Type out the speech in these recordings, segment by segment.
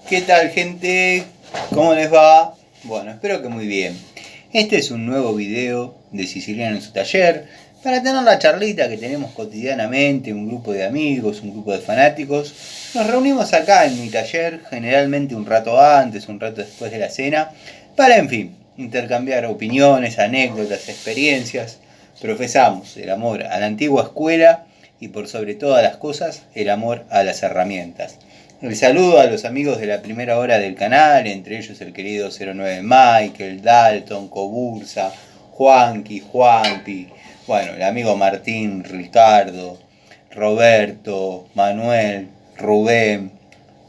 ¿Qué tal, gente? ¿Cómo les va? Bueno, espero que muy bien. Este es un nuevo video de Siciliano en su taller para tener la charlita que tenemos cotidianamente, un grupo de amigos, un grupo de fanáticos. Nos reunimos acá en mi taller, generalmente un rato antes, un rato después de la cena, para, en fin, intercambiar opiniones, anécdotas, experiencias. Profesamos el amor a la antigua escuela y, por sobre todas las cosas, el amor a las herramientas. El saludo a los amigos de la primera hora del canal, entre ellos el querido 09 Michael, Dalton, Cobursa, Juanqui, Juanpi, bueno, el amigo Martín, Ricardo, Roberto, Manuel, Rubén,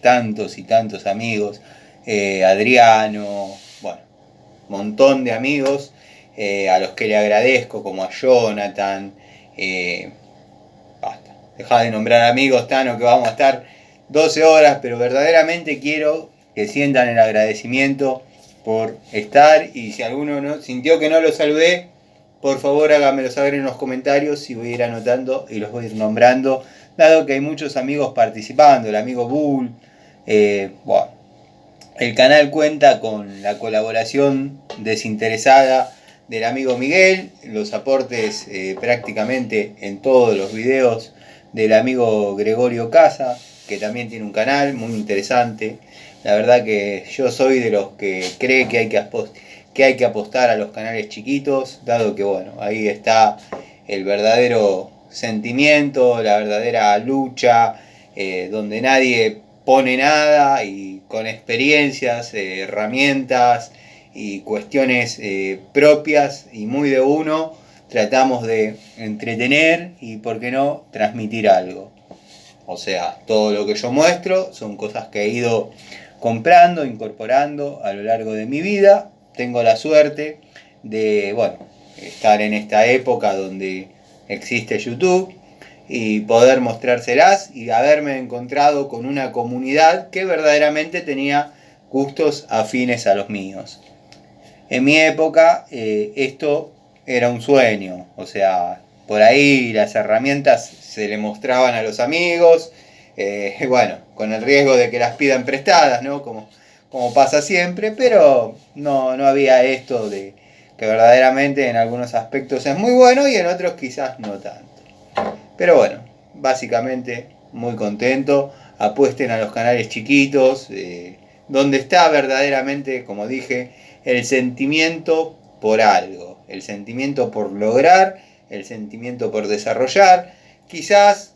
tantos y tantos amigos, Adriano, bueno, montón de amigos a los que le agradezco, como a Jonathan, basta, dejá de nombrar amigos, Tano, que vamos a estar 12 horas, pero verdaderamente quiero que sientan el agradecimiento por estar, y si alguno no sintió que no lo saludé, por favor háganmelo saber en los comentarios y voy a ir anotando y los voy a ir nombrando, dado que hay muchos amigos participando, el amigo Bull, bueno, el canal cuenta con la colaboración desinteresada del amigo Miguel, los aportes prácticamente en todos los videos del amigo Gregorio Casa, que también tiene un canal muy interesante. La verdad que yo soy de los que cree que hay que apostar a los canales chiquitos, dado que bueno, ahí está el verdadero sentimiento, la verdadera lucha, donde nadie pone nada y con experiencias, herramientas y cuestiones propias y muy de uno, tratamos de entretener y, por qué no, transmitir algo. O sea, todo lo que yo muestro son cosas que he ido comprando, incorporando a lo largo de mi vida. Tengo la suerte de, bueno, estar en esta época donde existe YouTube y poder mostrárselas y haberme encontrado con una comunidad que verdaderamente tenía gustos afines a los míos. En mi época esto era un sueño, o sea, por ahí las herramientas se le mostraban a los amigos, bueno, con el riesgo de que las pidan prestadas, ¿no? Como pasa siempre, pero no había esto de que verdaderamente en algunos aspectos es muy bueno y en otros quizás no tanto. Pero bueno, básicamente muy contento. Apuesten a los canales chiquitos, donde está verdaderamente, como dije, el sentimiento por algo, el sentimiento por lograr, el sentimiento por desarrollar. Quizás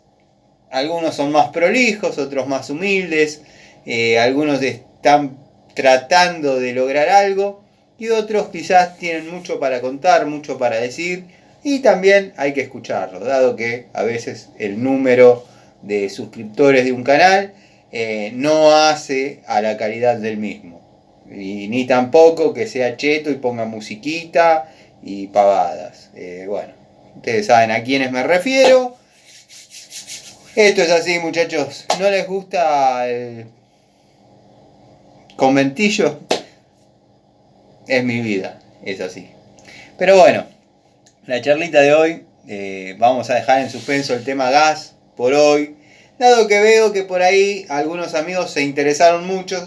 algunos son más prolijos, otros más humildes, algunos están tratando de lograr algo y otros quizás tienen mucho para contar, mucho para decir, y también hay que escucharlo, dado que a veces el número de suscriptores de un canal no hace a la calidad del mismo, y ni tampoco que sea cheto y ponga musiquita y pavadas. Bueno, ustedes saben a quiénes me refiero. Esto es así, muchachos. ¿No les gusta el conventillo? Es mi vida, es así. Pero bueno, la charlita de hoy, vamos a dejar en suspenso el tema gas por hoy, dado que veo que por ahí algunos amigos se interesaron mucho,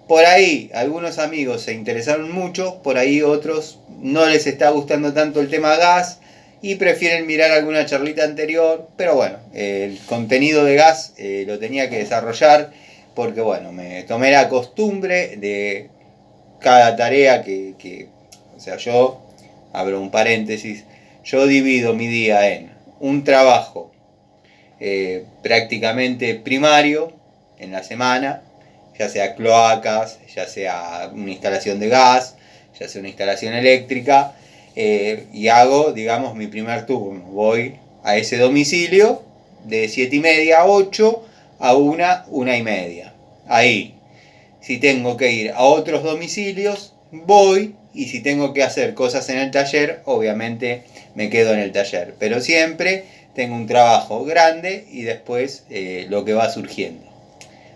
por ahí algunos amigos se interesaron mucho, por ahí otros no les está gustando tanto el tema gas y prefieren mirar alguna charlita anterior, pero bueno, el contenido de gas lo tenía que desarrollar porque bueno, me tomé la costumbre de cada tarea o sea, yo abro un paréntesis, yo divido mi día en un trabajo prácticamente primario en la semana, ya sea cloacas, ya sea una instalación de gas, ya sea una instalación eléctrica, y hago, digamos, mi primer turno. Voy a ese domicilio de 7:30 a 8 a 1:30. Ahí, si tengo que ir a otros domicilios, voy, y si tengo que hacer cosas en el taller, obviamente me quedo en el taller. Pero siempre tengo un trabajo grande y después lo que va surgiendo.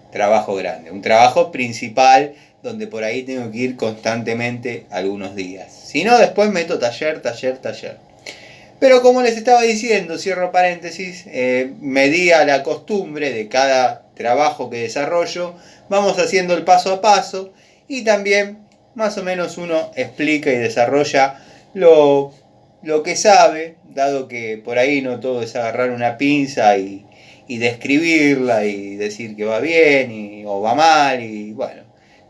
Trabajo grande, un trabajo principal donde por ahí tengo que ir constantemente algunos días. Si no, después meto taller. Pero como les estaba diciendo, cierro paréntesis, medida la costumbre de cada trabajo que desarrollo, vamos haciendo el paso a paso y también más o menos uno explica y desarrolla lo que sabe, dado que por ahí no todo es agarrar una pinza y describirla y decir que va bien o va mal. Y bueno,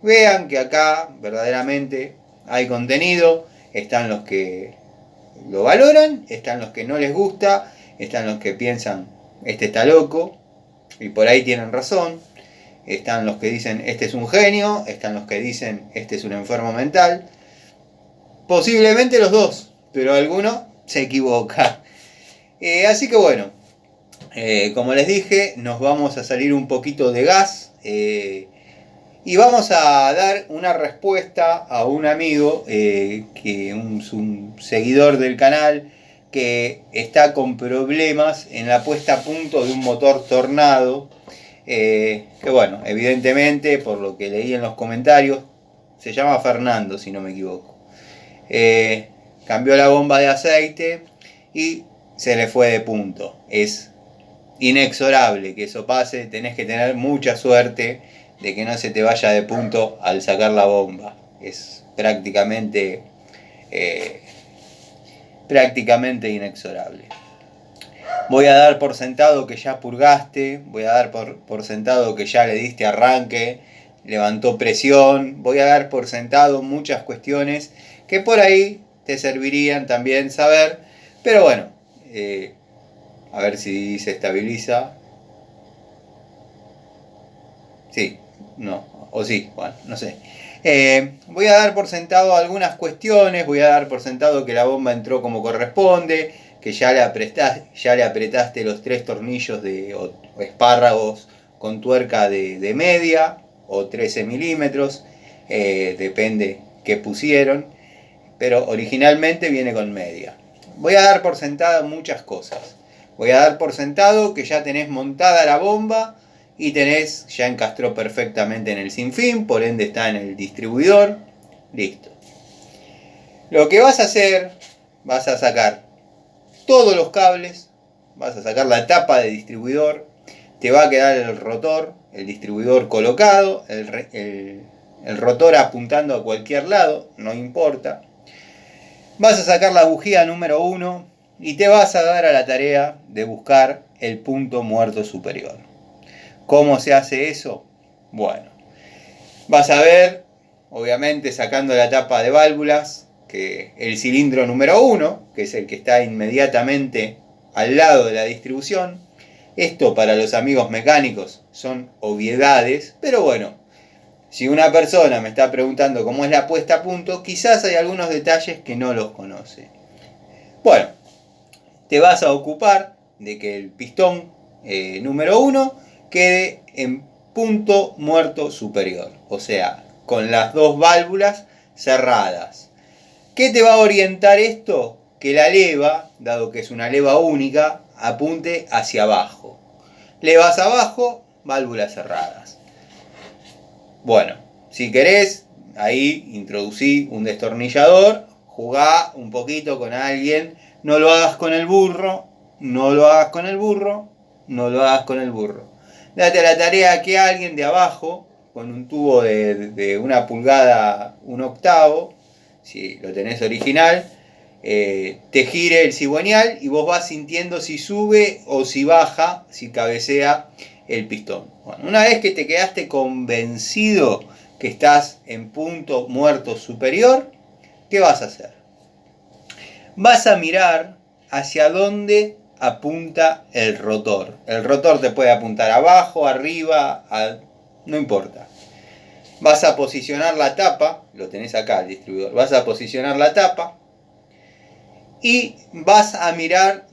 vean que acá verdaderamente hay contenido, están los que lo valoran, están los que no les gusta, están los que piensan, este está loco, y por ahí tienen razón, están los que dicen, este es un genio, están los que dicen, este es un enfermo mental, posiblemente los dos, pero alguno se equivoca. Así que bueno, como les dije, nos vamos a salir un poquito de gas y vamos a dar una respuesta a un amigo, que un seguidor del canal, que está con problemas en la puesta a punto de un motor Tornado, que bueno, evidentemente, por lo que leí en los comentarios, se llama Fernando, si no me equivoco. Cambió la bomba de aceite y se le fue de punto. Es inexorable que eso pase, tenés que tener mucha suerte de que no se te vaya de punto al sacar la bomba. Es prácticamente inexorable. Voy a dar por sentado que ya purgaste, voy a dar por sentado que ya le diste arranque, levantó presión, voy a dar por sentado muchas cuestiones que por ahí te servirían también saber, pero bueno, a ver si se estabiliza. Sí, no, o sí, bueno, no sé. Voy a dar por sentado algunas cuestiones, voy a dar por sentado que la bomba entró como corresponde, que ya le apretaste los 3 tornillos o espárragos con tuerca de media o 13 milímetros, depende qué pusieron, pero originalmente viene con media. Voy a dar por sentado muchas cosas. Voy a dar por sentado que ya tenés montada la bomba y ya encastró perfectamente en el sinfín, por ende está en el distribuidor. Listo. Lo que vas a hacer, vas a sacar todos los cables, vas a sacar la tapa de distribuidor, te va a quedar el rotor, el distribuidor colocado, el rotor apuntando a cualquier lado, no importa. Vas a sacar la bujía número 1 y te vas a dar a la tarea de buscar el punto muerto superior. ¿Cómo se hace eso? Bueno, vas a ver, obviamente sacando la tapa de válvulas, que el cilindro número 1, que es el que está inmediatamente al lado de la distribución, esto para los amigos mecánicos son obviedades, pero bueno, si una persona me está preguntando cómo es la puesta a punto, quizás hay algunos detalles que no los conoce. Bueno, te vas a ocupar de que el pistón número 1 quede en punto muerto superior, o sea, con las dos válvulas cerradas. ¿Qué te va a orientar esto? Que la leva, dado que es una leva única, apunte hacia abajo. Levas abajo, válvulas cerradas. Bueno, si querés, ahí introducí un destornillador, jugá un poquito con alguien, no lo hagas con el burro, no lo hagas con el burro, no lo hagas con el burro. Date a la tarea que alguien de abajo, con un tubo de 1 pulgada, 1/8, si lo tenés original, te gire el cigüeñal y vos vas sintiendo si sube o si baja, si cabecea el pistón. Bueno, una vez que te quedaste convencido que estás en punto muerto superior, ¿qué vas a hacer? Vas a mirar hacia dónde apunta el rotor. El rotor te puede apuntar abajo, arriba, no importa. Vas a posicionar la tapa, lo tenés acá el distribuidor, vas a posicionar la tapa y vas a mirar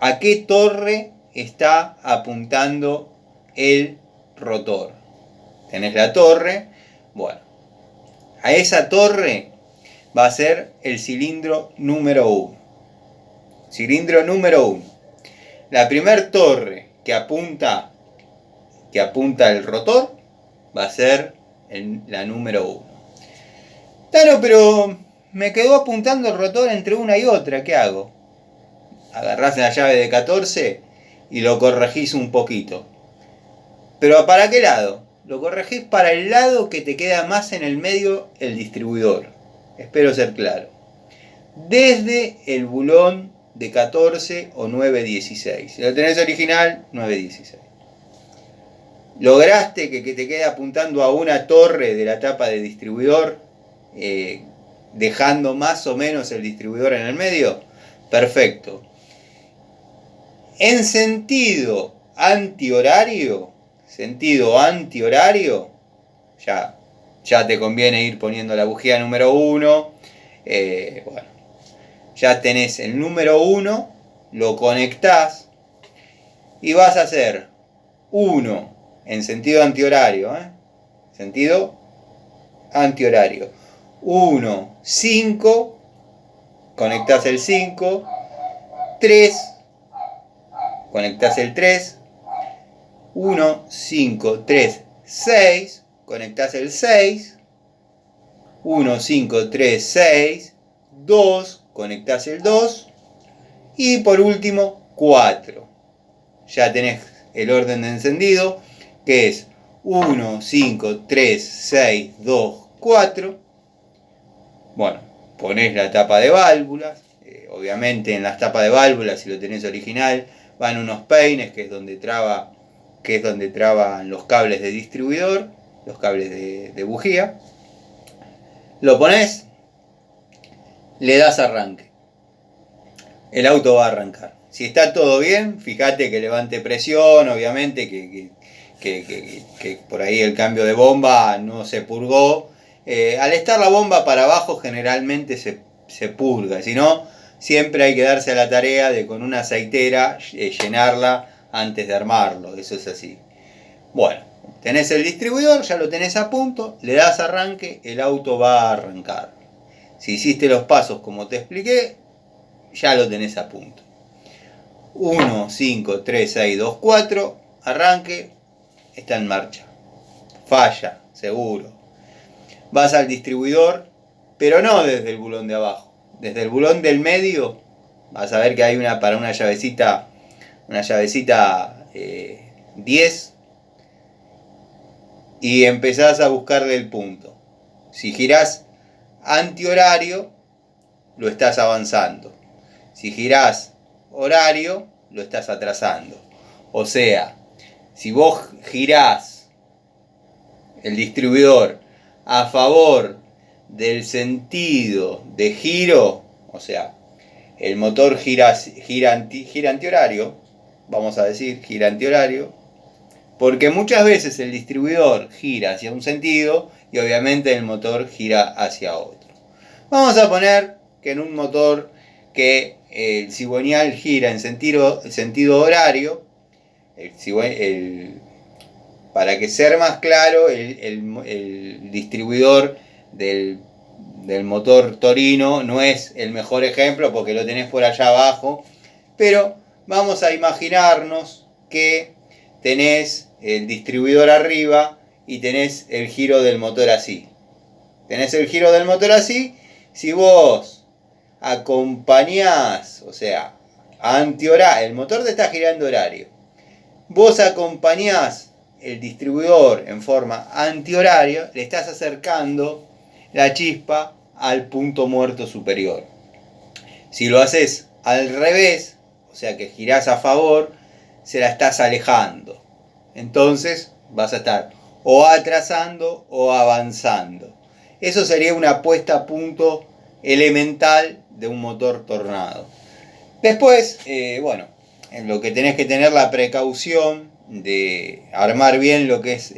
a qué torre está apuntando el rotor. Tenés la torre, bueno, a esa torre va a ser el cilindro número 1. Cilindro número 1. La primer torre que apunta el rotor va a ser la número 1. Claro, pero me quedó apuntando el rotor entre una y otra, ¿qué hago? Agarrás la llave de 14 y lo corregís un poquito. ¿Pero para qué lado? Lo corregís para el lado que te queda más en el medio el distribuidor. Espero ser claro. Desde el bulón de 14 o 916. Si lo tenés original, 916. Lograste que te quede apuntando a una torre de la tapa de distribuidor, dejando más o menos el distribuidor en el medio. Perfecto. En sentido antihorario, ya te conviene ir poniendo la bujía número 1. Bueno, ya tenés el número 1, lo conectás y vas a hacer 1 en sentido antihorario, sentido antihorario. 1, 5, conectás el 5, 3, conectás el 3, 1, 5, 3, 6, conectás el 6, 1, 5, 3, 6, 2, conectás el 2 y por último 4. Ya tenés el orden de encendido, que es 1, 5, 3, 6, 2, 4. Bueno, ponés la tapa de válvulas. Obviamente en las tapas de válvulas, si lo tenés original, van unos peines, que es donde traban los cables de distribuidor, los cables de bujía. Lo ponés, le das arranque. El auto va a arrancar. Si está todo bien, fíjate que levante presión, obviamente que por ahí el cambio de bomba no se purgó. Al estar la bomba para abajo generalmente se purga, si no, siempre hay que darse a la tarea de con una aceitera llenarla antes de armarlo, eso es así. Bueno, tenés el distribuidor, ya lo tenés a punto, le das arranque, el auto va a arrancar. Si hiciste los pasos como te expliqué, ya lo tenés a punto. 1, 5, 3, 6, 2, 4, arranque, está en marcha. Falla, seguro. Vas al distribuidor, pero no desde el bulón de abajo. Desde el bulón del medio, vas a ver que hay para una llavecita 10, y empezás a buscarle el punto. Si girás antihorario, lo estás avanzando. Si girás horario, lo estás atrasando. O sea, si vos girás el distribuidor a favor del sentido de giro, o sea, el motor gira antihorario, vamos a decir, gira antihorario, porque muchas veces el distribuidor gira hacia un sentido y obviamente el motor gira hacia otro. Vamos a poner que en un motor que el cigüeñal gira en sentido horario, para que sea más claro, el distribuidor del motor Torino no es el mejor ejemplo porque lo tenés por allá abajo, pero vamos a imaginarnos que tenés el distribuidor arriba y tenés el giro del motor así. Tenés el giro del motor así, si vos acompañás, o sea, antihorario, el motor te está girando horario, vos acompañás el distribuidor en forma antihoraria, le estás acercando la chispa al punto muerto superior. Si lo haces al revés, o sea que girás a favor, se la estás alejando. Entonces vas a estar o atrasando o avanzando. Eso sería una puesta a punto elemental de un motor Tornado. Después, bueno, en lo que tenés que tener la precaución de armar bien lo que es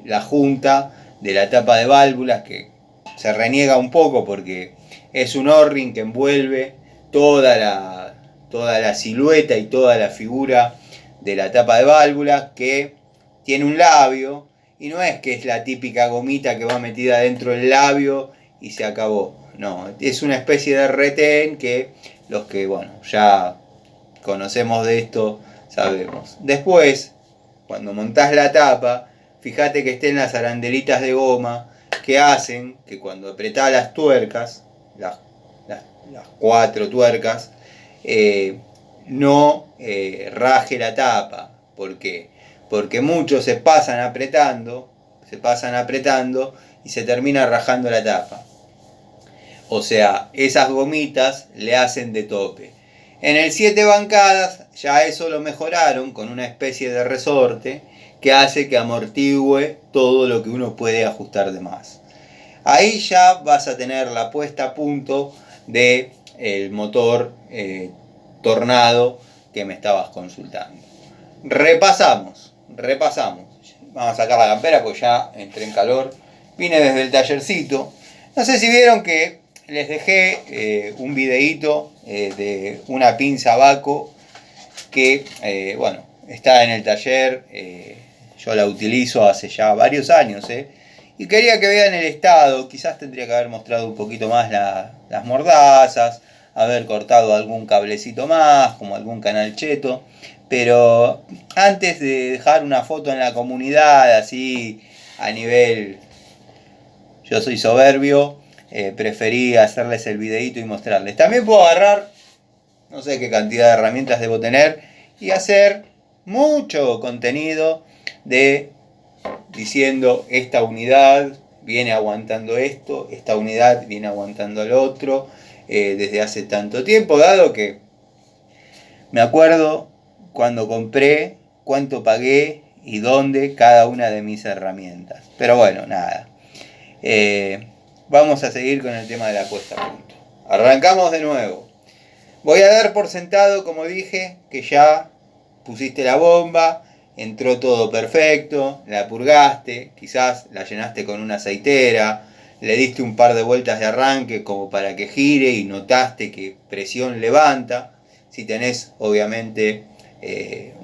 la junta de la tapa de válvulas, que se reniega un poco porque es un O-ring que envuelve toda la silueta y toda la figura de la tapa de válvulas, que tiene un labio y no es que es la típica gomita que va metida dentro del labio y se acabó. No, es una especie de retén que los que, bueno, ya conocemos de esto sabemos. Después, cuando montás la tapa, fíjate que estén las arandelitas de goma que hacen que cuando apretás las tuercas las 4 tuercas, no raje la tapa. ¿Por qué? Porque muchos se pasan apretando y se termina rajando la tapa. O sea, esas gomitas le hacen de tope. En el 7 bancadas ya eso lo mejoraron con una especie de resorte que hace que amortigüe todo lo que uno puede ajustar de más. Ahí ya vas a tener la puesta a punto del motor Tornado que me estabas consultando. Repasamos. Vamos a sacar la campera porque ya entré en calor. Vine desde el tallercito. No sé si vieron que les dejé un videíto de una pinza Baco que, bueno, está en el taller. Yo la utilizo hace ya varios años. Y quería que vean el estado. Quizás tendría que haber mostrado un poquito más las mordazas, haber cortado algún cablecito más, como algún canal cheto. Pero antes de dejar una foto en la comunidad, así a nivel yo soy soberbio, preferí hacerles el videito y mostrarles. También puedo agarrar, no sé qué cantidad de herramientas debo tener, y hacer mucho contenido diciendo esta unidad viene aguantando esto, esta unidad viene aguantando lo otro, desde hace tanto tiempo, dado que me acuerdo cuando compré, cuánto pagué y dónde cada una de mis herramientas. Pero bueno, nada. Vamos a seguir con el tema de la puesta a punto. Arrancamos de nuevo. Voy a dar por sentado, como dije, que ya pusiste la bomba, entró todo perfecto, la purgaste, quizás la llenaste con una aceitera, le diste un par de vueltas de arranque como para que gire y notaste que presión levanta. Si tenés, obviamente,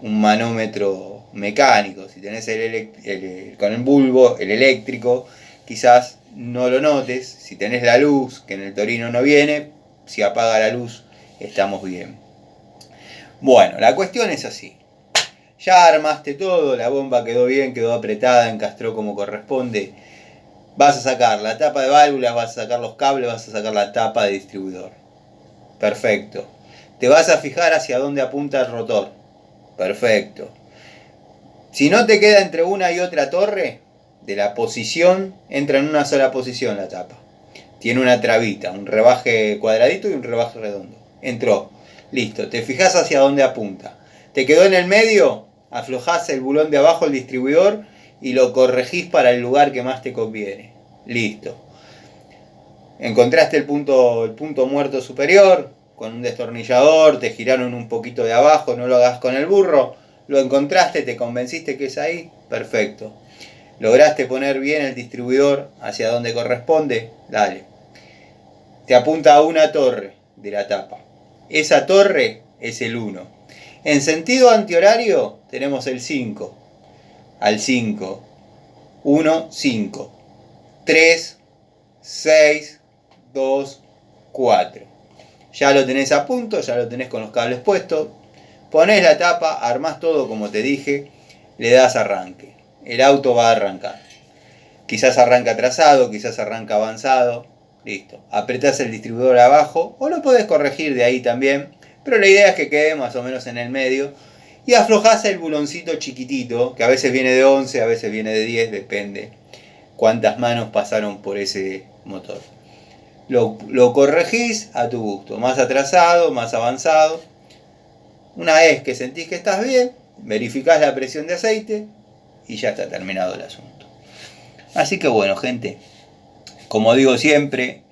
un manómetro mecánico, si tenés con el bulbo, el eléctrico, quizás no lo notes. Si tenés la luz, que en el Torino no viene, si apaga la luz, estamos bien. Bueno, la cuestión es así. Ya armaste todo, la bomba quedó bien, quedó apretada, encastró como corresponde. Vas a sacar la tapa de válvulas, vas a sacar los cables, vas a sacar la tapa de distribuidor. Perfecto. Te vas a fijar hacia dónde apunta el rotor. Perfecto. Si no te queda entre una y otra torre, de la posición, entra en una sola posición la tapa. Tiene una trabita, un rebaje cuadradito y un rebaje redondo. Entró. Listo. Te fijas hacia dónde apunta. Te quedó en el medio, aflojás el bulón de abajo, el distribuidor, y lo corregís para el lugar que más te conviene. Listo. Encontraste el punto muerto superior, con un destornillador, te giraron un poquito de abajo, no lo hagas con el burro, lo encontraste, te convenciste que es ahí, perfecto. ¿Lograste poner bien el distribuidor hacia donde corresponde? Dale. Te apunta a una torre de la tapa. Esa torre es el 1. En sentido antihorario tenemos el 5. Al 5. 1, 5. 3, 6, 2, 4. Ya lo tenés a punto, ya lo tenés con los cables puestos. Ponés la tapa, armás todo como te dije, le das arranque. El auto va a arrancar. Quizás arranca atrasado, quizás arranca avanzado. Listo. Apretás el distribuidor abajo, o lo podés corregir de ahí también, pero la idea es que quede más o menos en el medio. Y aflojás el buloncito chiquitito, que a veces viene de 11, a veces viene de 10, depende cuántas manos pasaron por ese motor. Lo corregís a tu gusto, más atrasado, más avanzado. Una vez que sentís que estás bien, verificás la presión de aceite y ya está terminado el asunto. Así que bueno, gente, como digo siempre,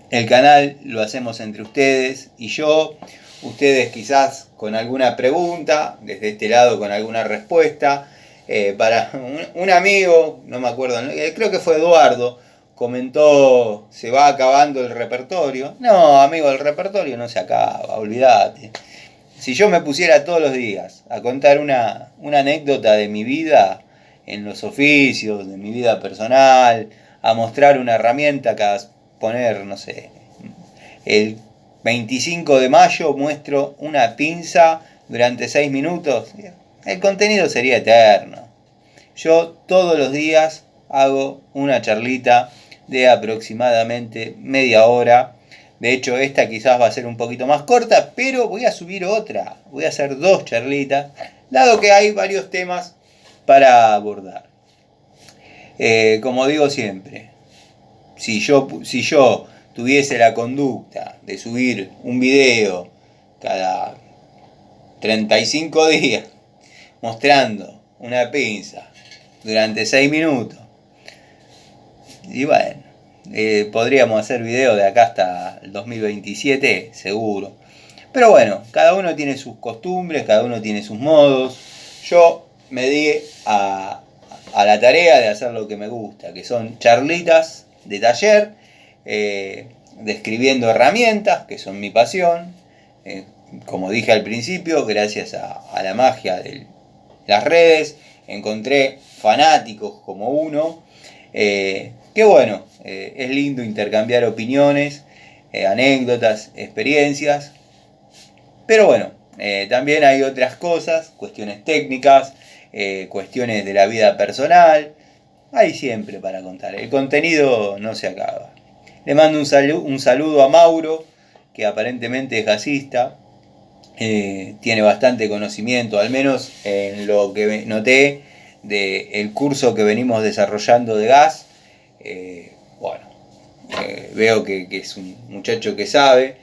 el canal lo hacemos entre ustedes y yo. Ustedes quizás con alguna pregunta, desde este lado con alguna respuesta. Para un amigo, no me acuerdo, creo que fue Eduardo, comentó, se va acabando el repertorio. No, amigo, el repertorio no se acaba, olvídate. Si yo me pusiera todos los días a contar una anécdota de mi vida en los oficios, de mi vida personal, a mostrar una herramienta, que a poner, no sé, el 25 de mayo muestro una pinza durante 6 minutos, el contenido sería eterno. Yo todos los días hago una charlita de aproximadamente media hora. De hecho, esta quizás va a ser un poquito más corta, pero voy a subir otra. Voy a hacer 2 charlitas, dado que hay varios temas para abordar. Como digo siempre, si yo tuviese la conducta de subir un video cada 35 días mostrando una pinza durante 6 minutos, y bueno, podríamos hacer videos de acá hasta el 2027, seguro. Pero bueno, cada uno tiene sus costumbres, cada uno tiene sus modos. Yo me di a la tarea de hacer lo que me gusta, que son charlitas de taller, describiendo herramientas, que son mi pasión. Como dije al principio, gracias a la magia de las redes, encontré fanáticos como uno, que bueno, es lindo intercambiar opiniones, anécdotas, experiencias, pero bueno, también hay otras cosas, cuestiones técnicas, cuestiones de la vida personal, hay siempre para contar, el contenido no se acaba. Le mando un saludo a Mauro, que aparentemente es gasista, tiene bastante conocimiento, al menos en lo que noté del curso que venimos desarrollando de gas. Veo que es un muchacho que sabe,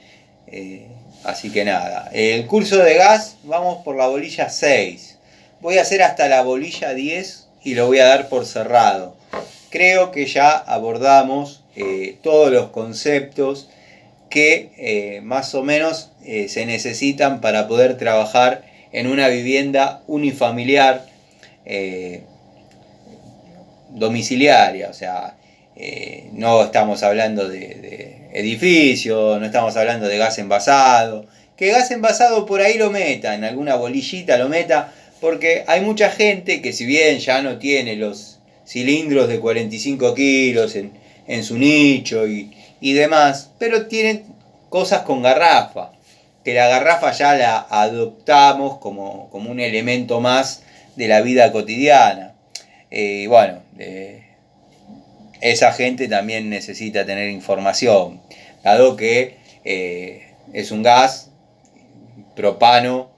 así que nada, el curso de gas vamos por la bolilla 6, voy a hacer hasta la bolilla 10 y lo voy a dar por cerrado. Creo que ya abordamos todos los conceptos que más o menos se necesitan para poder trabajar en una vivienda unifamiliar domiciliaria, o sea, no estamos hablando de edificio, no estamos hablando de gas envasado, que gas envasado por ahí lo meta, en alguna bolillita lo meta, porque hay mucha gente que si bien ya no tiene los cilindros de 45 kilos en su nicho y demás, pero tienen cosas con garrafa, que la garrafa ya la adoptamos como un elemento más de la vida cotidiana. Esa gente también necesita tener información, dado que es un gas, propano,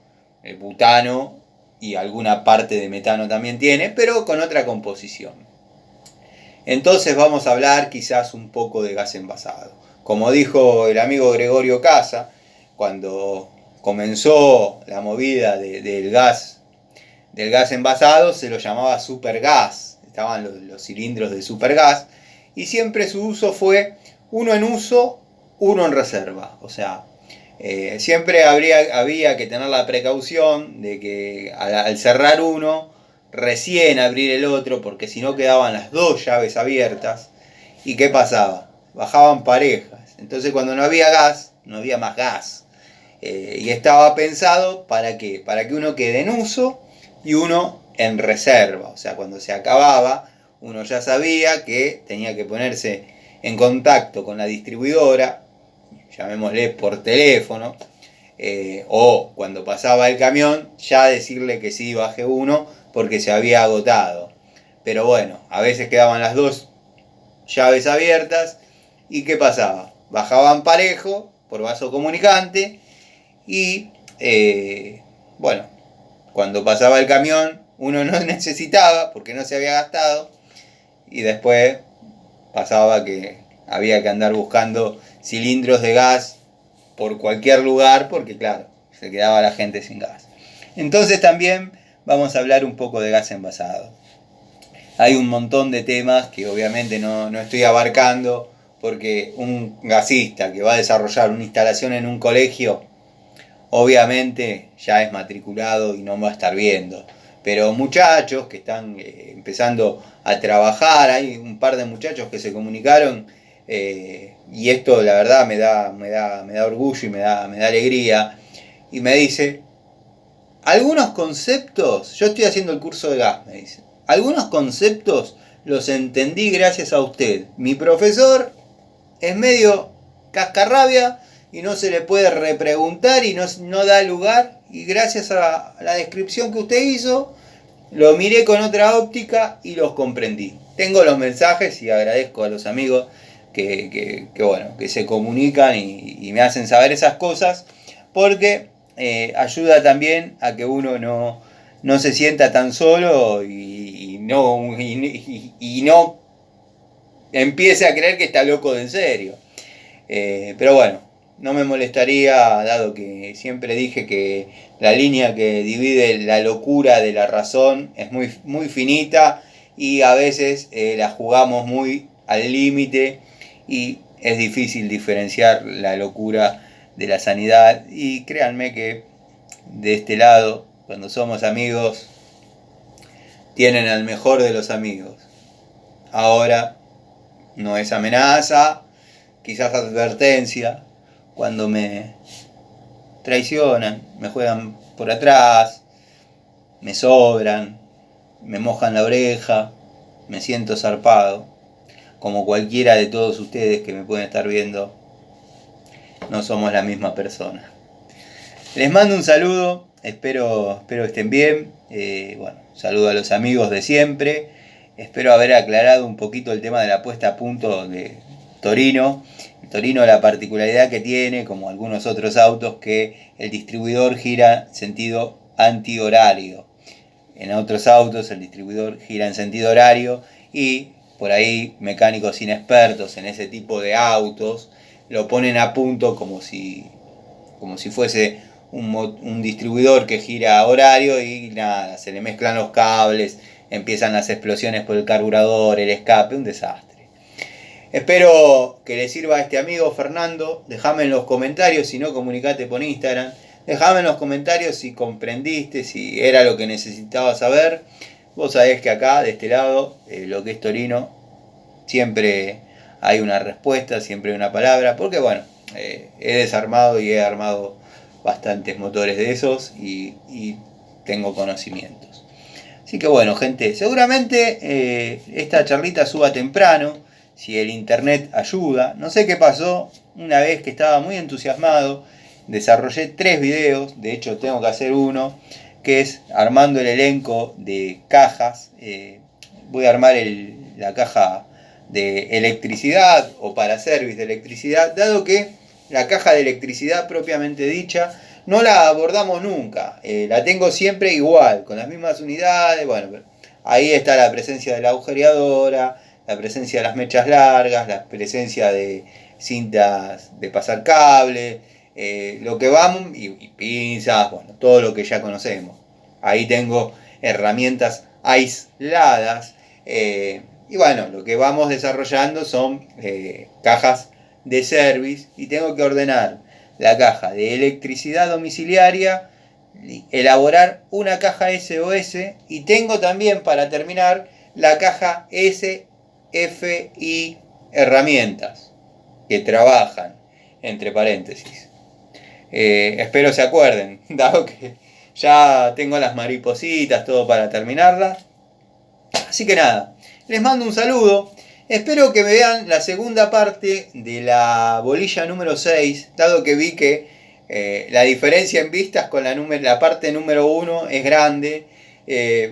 butano y alguna parte de metano también tiene, pero con otra composición. Entonces vamos a hablar quizás un poco de gas envasado. Como dijo el amigo Gregorio Casa, cuando comenzó la movida del gas envasado, se lo llamaba supergas. Estaban los cilindros de supergas y siempre su uso fue uno en uso, uno en reserva. O sea, siempre había que tener la precaución de que al cerrar uno, recién abrir el otro, porque si no quedaban las 2 llaves abiertas. ¿Y qué pasaba? Bajaban parejas. Entonces cuando no había gas, no había más gas. Y estaba pensado para qué? Para que uno quede en uso y uno en reserva. O sea, cuando se acababa, uno ya sabía que tenía que ponerse en contacto con la distribuidora, llamémosle por teléfono, o cuando pasaba el camión, ya decirle que sí, baje uno, porque se había agotado. Pero bueno, a veces quedaban las 2 llaves abiertas, ¿y qué pasaba? Bajaban parejo por vaso comunicante y cuando pasaba el camión uno no necesitaba porque no se había gastado y después pasaba que había que andar buscando cilindros de gas por cualquier lugar porque claro, se quedaba la gente sin gas. Entonces también vamos a hablar un poco de gas envasado. Hay un montón de temas que obviamente no estoy abarcando porque un gasista que va a desarrollar una instalación en un colegio obviamente ya es matriculado y no va a estar viendo. Pero muchachos que están empezando a trabajar, hay un par de muchachos que se comunicaron y esto la verdad me da orgullo y me da alegría. Y me dice, algunos conceptos, yo estoy haciendo el curso de gas, me dice, algunos conceptos los entendí gracias a usted. Mi profesor es medio cascarrabia y no se le puede repreguntar y no da lugar. Y gracias a la descripción que usted hizo, lo miré con otra óptica y los comprendí. tengo los mensajes y agradezco a los amigos bueno, que se comunican y me hacen saber esas cosas, porque ayuda también a que uno no se sienta tan solo y no empiece a creer que está loco de en serio. Pero bueno, no me molestaría, dado que siempre dije que la línea que divide la locura de la razón es muy finita y a veces la jugamos muy al límite y es difícil diferenciar la locura de la sanidad. Y créanme que de este lado, cuando somos amigos, tienen al mejor de los amigos. Ahora no es amenaza, quizás advertencia, cuando me traicionan, me juegan por atrás, me sobran, me mojan la oreja, me siento zarpado, como cualquiera de todos ustedes que me pueden estar viendo. No somos la misma persona. Les mando un saludo, espero estén bien. Bueno, saludo a los amigos de siempre. Espero haber aclarado un poquito el tema de la puesta a punto de Torino. El Torino, la particularidad que tiene, como algunos otros autos, que el distribuidor gira en sentido antihorario. En otros autos el distribuidor gira en sentido horario y por ahí mecánicos inexpertos en ese tipo de autos lo ponen a punto como si fuese un distribuidor que gira a horario y nada, se le mezclan los cables, empiezan las explosiones por el carburador, el escape, un desastre. Espero que le sirva a este amigo Fernando. Dejame en los comentarios, si no, comunicate por Instagram. Dejame en los comentarios si comprendiste, si era lo que necesitabas saber. Vos sabés que acá, de este lado, lo que es Torino, siempre hay una respuesta, siempre hay una palabra, porque bueno, he desarmado y he armado bastantes motores de esos y tengo conocimientos. Así que bueno, gente, seguramente esta charlita suba temprano, si el internet ayuda. No sé qué pasó, una vez que estaba muy entusiasmado, desarrollé 3 videos, de hecho tengo que hacer uno, que es armando el elenco de cajas. Voy a armar la caja de electricidad o para service de electricidad, dado que la caja de electricidad propiamente dicha no la abordamos nunca, la tengo siempre igual, con las mismas unidades. Bueno, ahí está la presencia de la agujereadora, la presencia de las mechas largas, la presencia de cintas de pasar cable, lo que vamos, y pinzas, bueno, todo lo que ya conocemos. Ahí tengo herramientas aisladas, y bueno, lo que vamos desarrollando son cajas de service, y tengo que ordenar la caja de electricidad domiciliaria, elaborar una caja SOS, y tengo también, para terminar, la caja SFI herramientas que trabajan, entre paréntesis. Espero se acuerden, dado que ya tengo las maripositas, todo para terminarla. Así que nada, les mando un saludo. Espero que me vean la segunda parte de la bolilla número 6, dado que vi que la diferencia en vistas con la parte número 1 es grande.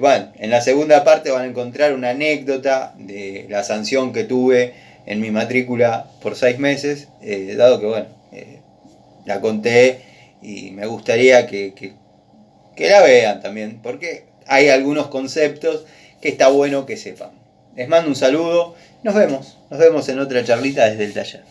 Bueno, en la segunda parte van a encontrar una anécdota de la sanción que tuve en mi matrícula por 6 meses, dado que bueno, la conté y me gustaría que la vean también, porque hay algunos conceptos que está bueno que sepan. Les mando un saludo, nos vemos en otra charlita desde el taller.